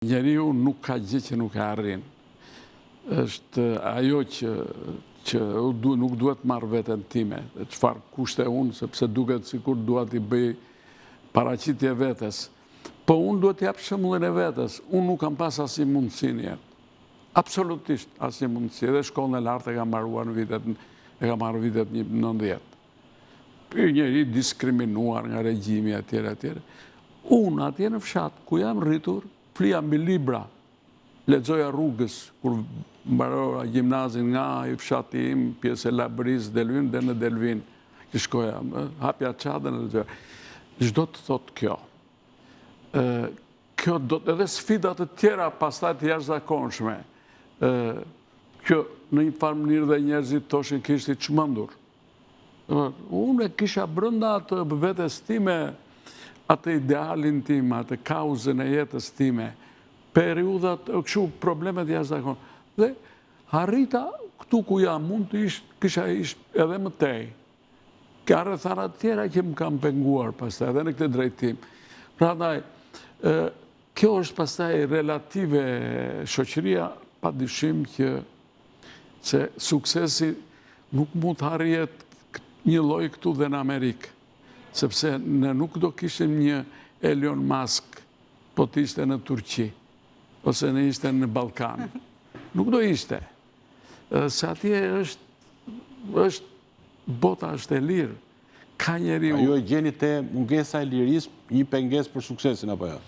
Njeriu nuk ka gjë që nuk e arrin. Është ajo që nuk duhet marrë veten time, çfarë kushte unë, sepse duket sikur dua t'i bëj paraqitje vetes. Po unë duhet t'jap shembullin e vetes. Unë nuk kam pas asnjë mundësi në jetë. Absolutisht asnjë mundësi. Edhe shkollën e lartë e kam marrë vitet 90. Njëri diskriminuar nga regjimi etj. Unë atje në fshat ku jam rritur, flija mbi libra, lexoja rrugës kur mbarova gjimnazin nga i fshati im, pjesë e Labris, Delvin dhe në Delvin. Që shkoja, hapja çadën e lexoja. Çdo të thotë kjo. Kjo do edhe sfidat të tjera pastaj të jashtëzakonshme. Që në një farë mënyrë dhe njerëzit thoshin kishte çmendur. Unë kisha brenda atë vetes time, atë idealin tim, atë kauzën e jetës time, periudat, kështu problemet jashtëzakonshme. Dhe arrita këtu ku jam, mund të kisha edhe më tej. Ka rrethana të tjera që më kanë penguar pastaj edhe në këtë drejtim. Prandaj, kjo është pastaj relative shoqëria, padyshim që se suksesi nuk mund të arrihet një lloj këtu dhe në Amerikë, sepse ne nuk do kishim një Elon Musk po të ishte në Turqi, ose në ishte në Ballkan. Nuk do ishte. Se atje bota është e lirë. Ka njeriu. Ju e gjeni te mungesa e lirisë një pengesë për suksesin apo jo?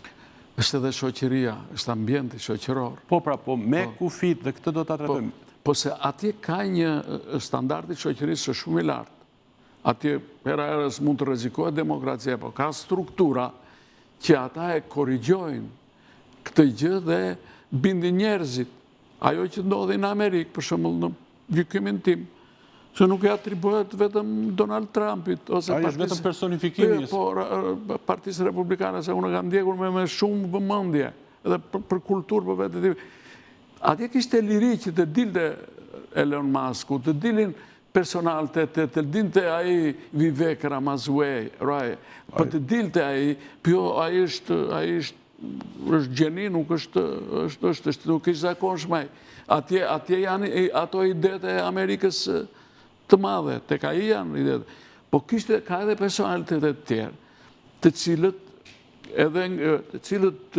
Është edhe shoqëria, është ambienti shoqëror. Po pra, po me kufit dhe këtë do ta trajtojmë. Po se atje ka një standardi shoqërisë shumë i lartë. Atje hera herës mund të rrezikohet demokracia, po ka struktura që ata e korrigjojnë këtë gjë dhe bindin njerëzit. Ajo që ndodhi në Amerikë, për shembull në gjykimin tim, se nuk e atribuohet vetëm Donald Trumpit ose ai është vetëm personifikimi. Po Partisë Republikane, se unë kam ndjekur me shumë vëmendje, edhe për kulturë për vetë. Atje kishte liri që të dilte Elon Musku, të dilin personalitetet, të dilte ai Vivek Ramaswamy, po të dilte ai, ai është gjeni, nuk është zakonshme. Atje janë ato idetë e Amerikës të madhe, tek ai janë idetë. Po ka edhe personalitetet të tjerë, të cilët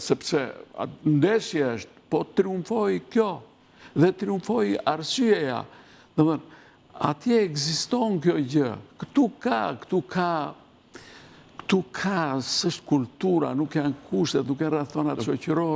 sepse ndeshja është, po triumfoi kjo, dhe triumfoi arsyeja. Domethënë, atje ekziston kjo gjë. Këtu ka, s'është kultura, nuk janë kushtet, nuk janë rrethonat shoqërore.